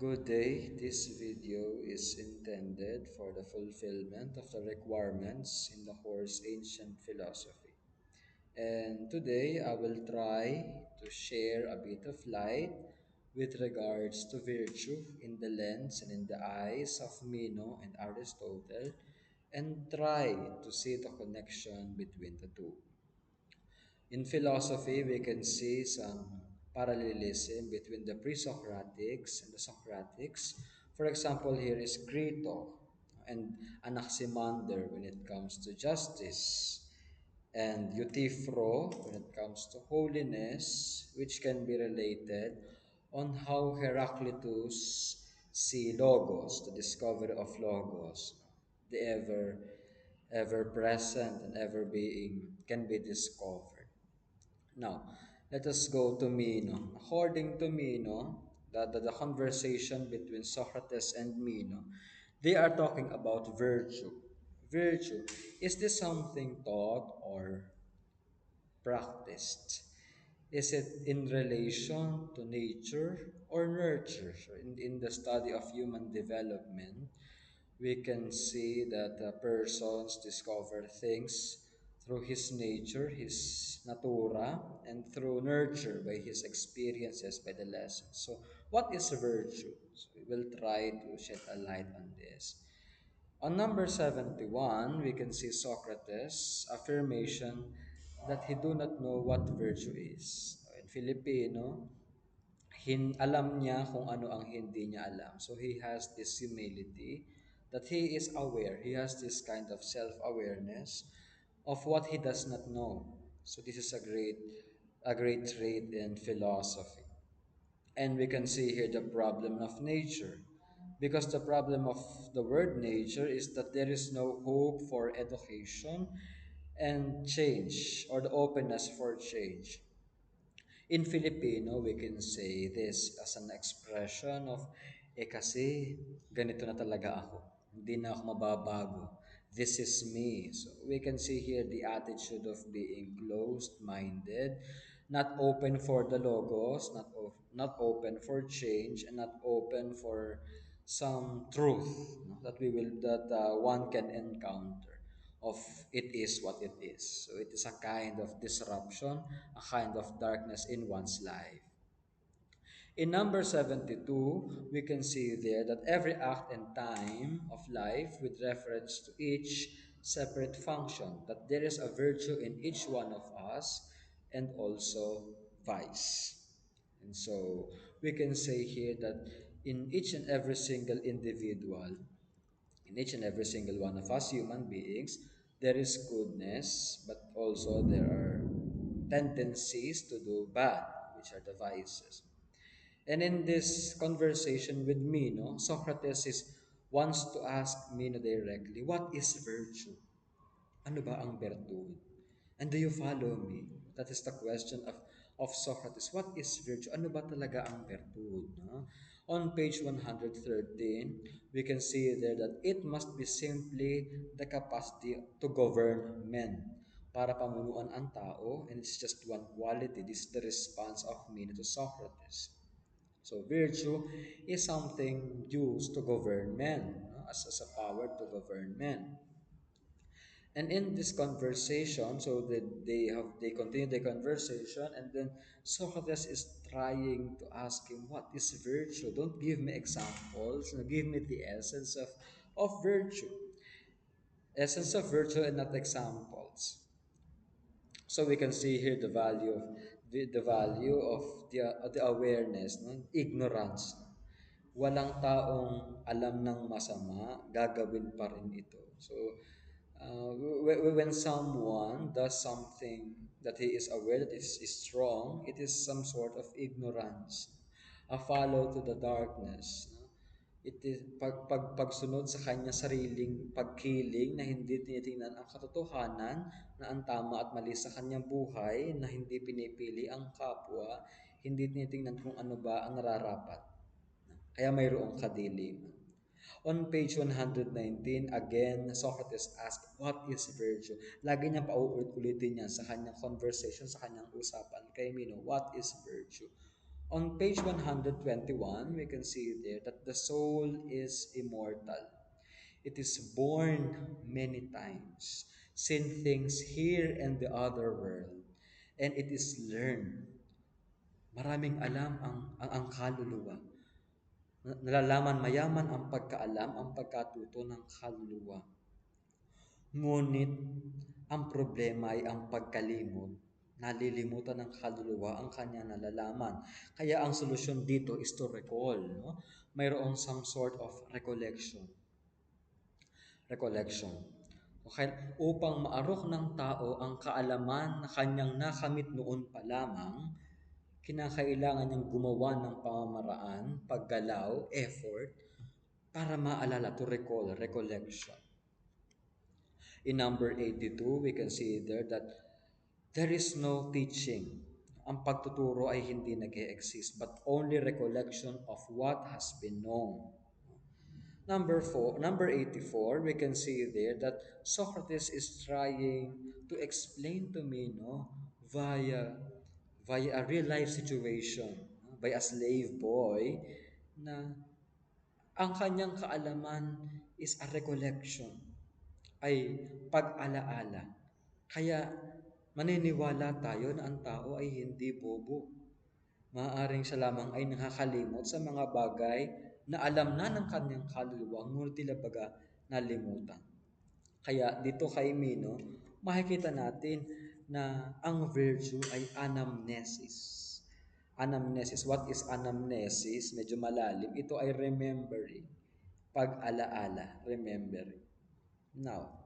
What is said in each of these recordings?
Good day. This video is intended for the fulfillment of the requirements in the course Ancient Philosophy. And today I will try to share a bit of light with regards to virtue in the lens and in the eyes of Meno and Aristotle and try to see the connection between the two. In philosophy, we can see some parallelism between the pre-Socratics and the Socratics. For example, here is Crito and Anaximander when it comes to justice, and Euthyphro when it comes to holiness, which can be related on how Heraclitus see Logos, the discovery of Logos, the ever present and ever being can be discovered. Now, let us go to Meno. According to Meno, the conversation between Socrates and Meno, they are talking about virtue. Virtue, is this something taught or practiced? Is it in relation to nature or nurture? So in the study of human development, we can see that persons discover things through his nature, his natura, and through nurture by his experiences, by the lessons. So, what is virtue? So, we will try to shed a light on this. On number 71, we can see Socrates' affirmation that he do not know what virtue is. In Filipino, alam niya kung ano ang hindi niya alam. So he has this humility that he is aware. He has this kind of self-awareness of what he does not know. So this is a great trait in philosophy. And we can see here the problem of nature. Because the problem of the word nature is that there is no hope for education and change or the openness for change. In Filipino, we can say this as an expression of, kasi ganito na talaga ako. Hindi na ako mababago. This is me. So we can see here the attitude of being closed-minded, not open for the logos, not open for change, and not open for some truth, no, that one can encounter of it is what it is. So it is a kind of disruption, a kind of darkness in one's life. In number 72, we can see there that every act and time of life with reference to each separate function, that there is a virtue in each one of us and also vice. And so we can say here that in each and every single individual, in each and every single one of us human beings, there is goodness, but also there are tendencies to do bad, which are the vices. And in this conversation with Meno, Socrates wants to ask Meno directly, what is virtue? Ano ba ang bertud? And do you follow me? That is the question of Socrates. What is virtue? Ano ba talaga ang bertud? No? On page 113, we can see there that it must be simply the capacity to govern men para pamunuan ang tao, and it's just one quality. This is the response of Meno to Socrates. So virtue is something used to govern men, no? as a power to govern men. And in this conversation, so that they continue the conversation, and then Socrates is trying to ask him, what is virtue? Don't give me examples, no, give me the essence of virtue. Essence of virtue and not examples. So we can see here the value of the awareness, no? Ignorance. Walang taong alam ng masama, gagawin pa rin ito. So when someone does something that he is aware that is wrong, it is some sort of ignorance, a follow to the darkness. No? It is pagsunod sa kanya sariling pagkiling na hindi tinitingnan ang katotohanan na ang tama at mali sa kanyang buhay, na hindi pinipili ang kapwa, hindi tinitingnan kung ano ba ang nararapat. Kaya mayroong kadiliman. On page 119, again, Socrates asked, what is virtue? Lagi niya pauulit-ulitin niya sa kanyang conversation, sa kanyang usapan kay Mino, what is virtue? On page 121, we can see there that the soul is immortal. It is born many times, seen things here and the other world, and it is learned. Maraming alam ang kaluluwa. Nalalaman mayaman ang pagkaalam, ang pagkatuto ng kaluluwa. Ngunit ang problema ay ang pagkalimot. Nalilimutan ng kaluluwa ang kanyang nalalaman. Kaya ang solusyon dito is to recall. No? Mayroong some sort of recollection. Recollection. Okay, upang maarok ng tao ang kaalaman na kanyang nakamit noon pa lamang, kinakailangan niyang gumawa ng pamamaraan, paggalaw, effort, para maalala, to recall, recollection. In number 82, we can see there that there is no teaching. Ang pagtuturo ay hindi nag-exist, but only recollection of what has been known. Number 84, we can see there that Socrates is trying to explain to me, no, via a real life situation, no, by a slave boy, na ang kanyang kaalaman is a recollection, ay pag-alaala. Kaya maniniwala tayo na ang tao ay hindi bobo. Maaaring siya lamang ay nakakalimot sa mga bagay na alam na ng kanyang kaluluwa, ngunit tila baga nalimutan. Kaya dito kay Mino, makikita natin na ang virtue ay anamnesis. Anamnesis. What is anamnesis? Medyo malalim. Ito ay remembering. Pag-alaala. Remembering. Now,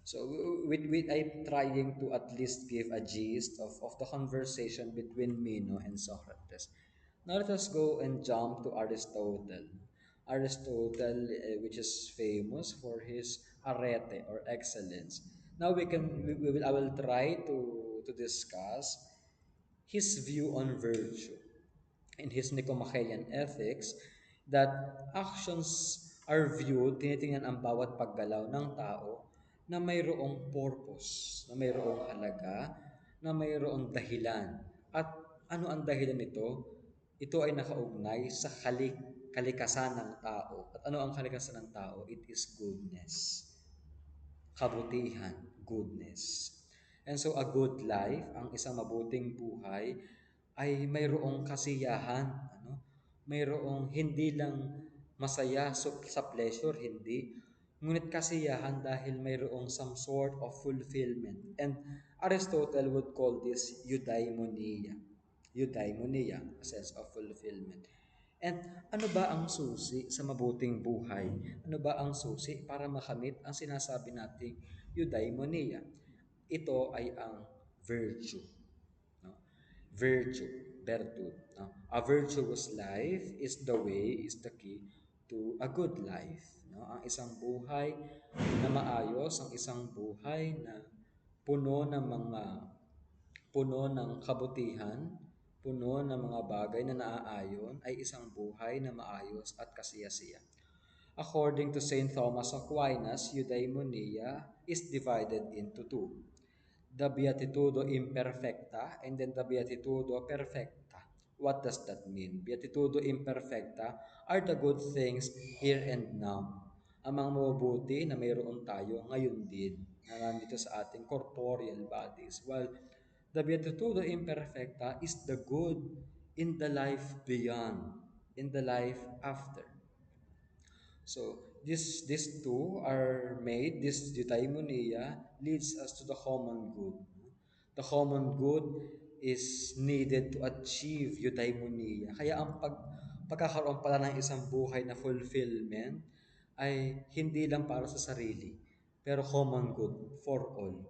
so I'm trying to at least give a gist of the conversation between Mino and Socrates. Now let us go and jump to Aristotle. Aristotle, which is famous for his arete or excellence. Now I will try to discuss his view on virtue in his Nicomachean Ethics, that actions are viewed, tinitingnan ang bawat paggalaw ng tao na mayroong purpose, na mayroong halaga, na mayroong dahilan. At ano ang dahilan nito? Ito ay nakaugnay sa kalikasan ng tao. At ano ang kalikasan ng tao? It is goodness, kabutihan, goodness. And so a good life, ang isang mabuting buhay, ay mayroong kasiyahan, ano? Mayroong hindi lang masaya sa pleasure, hindi. Ngunit kasiyahan dahil mayroong some sort of fulfillment. And Aristotle would call this eudaimonia. Eudaimonia, a sense of fulfillment. And ano ba ang susi sa mabuting buhay? Ano ba ang susi para makamit ang sinasabi nating eudaimonia? Ito ay ang virtue. No? Virtue. No? A virtuous life is the way, is the key to a good life. No? Ang isang buhay na maayos, ang isang buhay na puno ng mga puno ng kabutihan, puno ng mga bagay na naaayon, ay isang buhay na maayos at kasiyasiya. According to St. Thomas Aquinas, eudaimonia is divided into two: the Beatitudo Imperfecta and then the Beatitudo Perfecta. What does that mean? Beatitudo Imperfecta are the good things here and now. Ang mga mabubuti na mayroon tayo ngayon din na nandito sa ating corporeal bodies. While the Beatitudo Imperfecta is the good in the life beyond, in the life after. So these two are made, this eudaimonia leads us to the common good. The common good is needed to achieve eudaimonia. Kaya ang pagkakaroon pala ng isang buhay na fulfillment ay hindi lang para sa sarili, pero common good for all.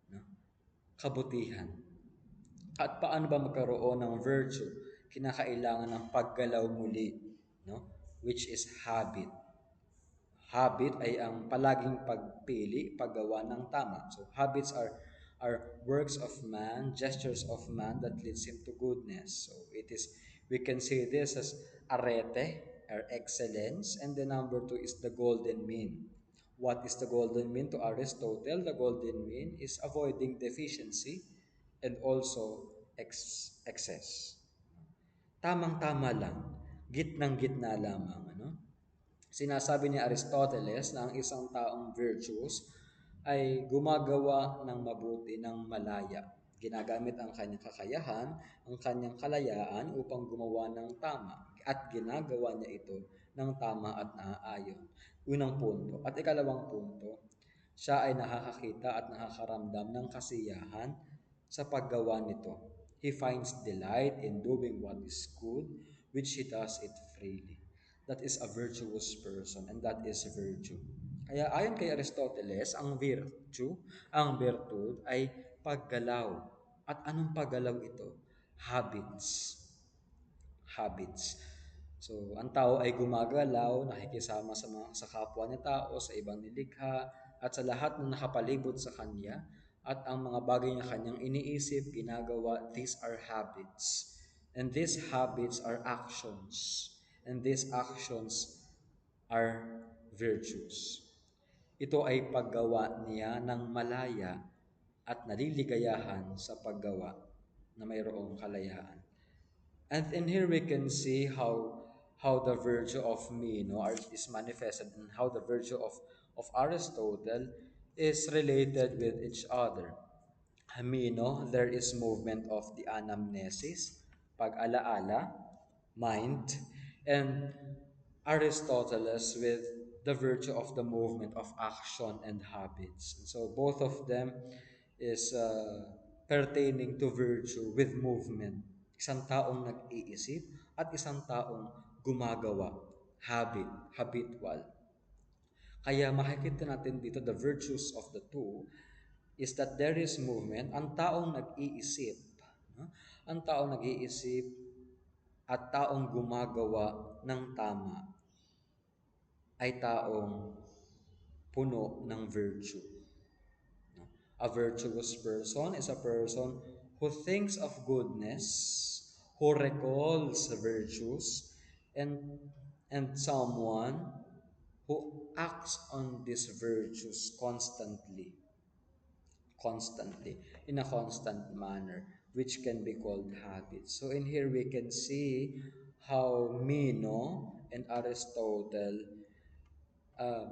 No? Kabutihan. At paano ba magkaroon ng virtue? Kinakailangan ng paggalaw muli, no? Which is habit. Habit ay ang palaging pagpili, paggawa ng tama. So habits are works of man, gestures of man that leads him to goodness. So it is, we can say this as arete or excellence, and the number two is the golden mean. What is the golden mean to Aristotle? The golden mean is avoiding deficiency and also excess. tamang-tama lang, gitnang-gitna lamang, ano? Sinasabi ni Aristoteles na ang isang taong virtuous ay gumagawa ng mabuti ng malaya. Ginagamit ang kanyang kakayahan, ang kanyang kalayaan upang gumawa ng tama. At ginagawa niya ito ng tama at naaayon. Unang punto. At ikalawang punto, siya ay nakakakita at nakakaramdam ng kasiyahan sa paggawa nito. He finds delight in doing what is good, which he does it freely. That is a virtuous person, and that is virtue. Kaya ayon kay Aristoteles, ang virtud ay paggalaw. At anong paggalaw ito? Habits. Habits. So, ang tao ay gumagalaw, nakikisama sa kapwa niya tao, sa ibang nilikha, at sa lahat ng nakapalibot sa kanya, at ang mga bagay na kanyang iniisip, ginagawa, these are habits. And these habits are actions. And these actions are virtues. Ito ay paggawa niya ng malaya at naliligayahan sa paggawa na mayroong kalayaan. And in here we can see how the virtue of Meno is manifested and how the virtue of Aristotle is related with each other. Meno, there is movement of the anamnesis, pag-alaala, mind, and Aristoteles with the virtue of the movement of action and habits. And so both of them is pertaining to virtue with movement. Isang taong nag-iisip at isang taong gumagawa. Habitual. Kaya makikita natin dito the virtues of the two is that there is movement. Ang taong nag-iisip, no? Ang taong nag-iisip at taong gumagawa ng tama ay taong puno ng virtue. No? A virtuous person is a person who thinks of goodness, who recalls virtues, and someone who acts on these virtues constantly, in a constant manner, which can be called habits. So in here we can see how Meno and Aristotle uh,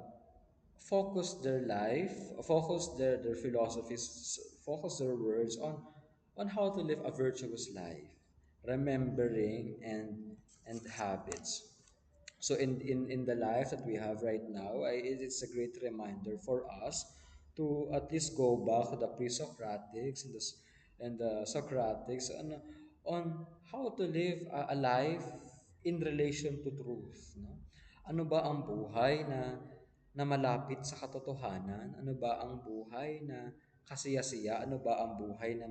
focus their life, focus their philosophies, focus their words on how to live a virtuous life, remembering and habits. So in the life that we have right now, it's a great reminder for us to at least go back to the pre-Socratics and the Socratics on how to live a life in relation to truth. No? Ano ba ang buhay na malapit sa katotohanan? Ano ba ang buhay na kasiyasiya? Ano ba ang buhay na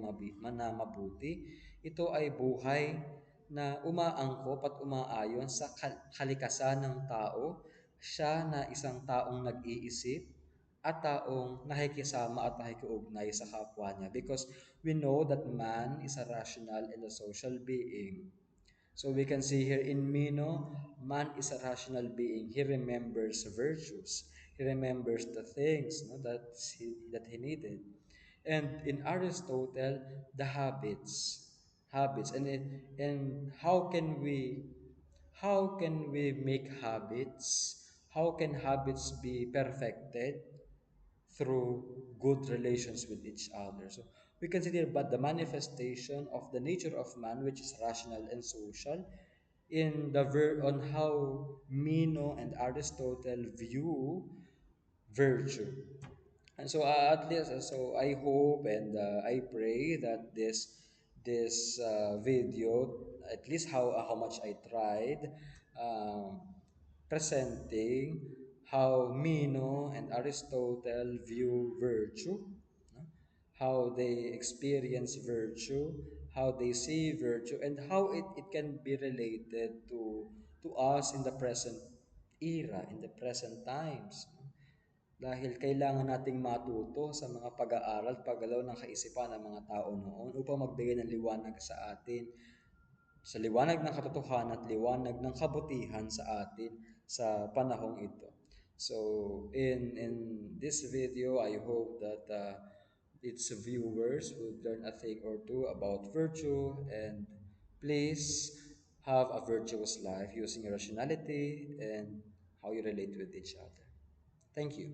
mabuti? Ito ay buhay na umaangkop at umaayon sa kalikasan ng tao, siya na isang taong nag-iisip at taong nakikisama at nakikiugnay sa kapwa niya because we know that man is a rational and a social being. So we can see here in Mino, man is a rational being. He remembers virtues. He remembers the things, no, that he needed. And in Aristotle, the habits, and how can we make habits? How can habits be perfected? Through good relations with each other. So we consider but the manifestation of the nature of man, which is rational and social, in on how Meno and Aristotle view virtue. And so at least so I hope and I pray that this video, at least how much I tried, um, presenting how Meno and Aristotle view virtue, no? How they experience virtue, how they see virtue, and how it can be related to us in the present era, in the present times. No? Dahil kailangan nating matuto sa mga pag-aaral, paggalaw ng kaisipan ng mga tao noon upang magbigay ng liwanag sa atin, sa liwanag ng katotohanan at liwanag ng kabutihan sa atin sa panahong ito. So, in this video, I hope that its viewers would learn a thing or two about virtue, and please have a virtuous life using your rationality and how you relate with each other. Thank you.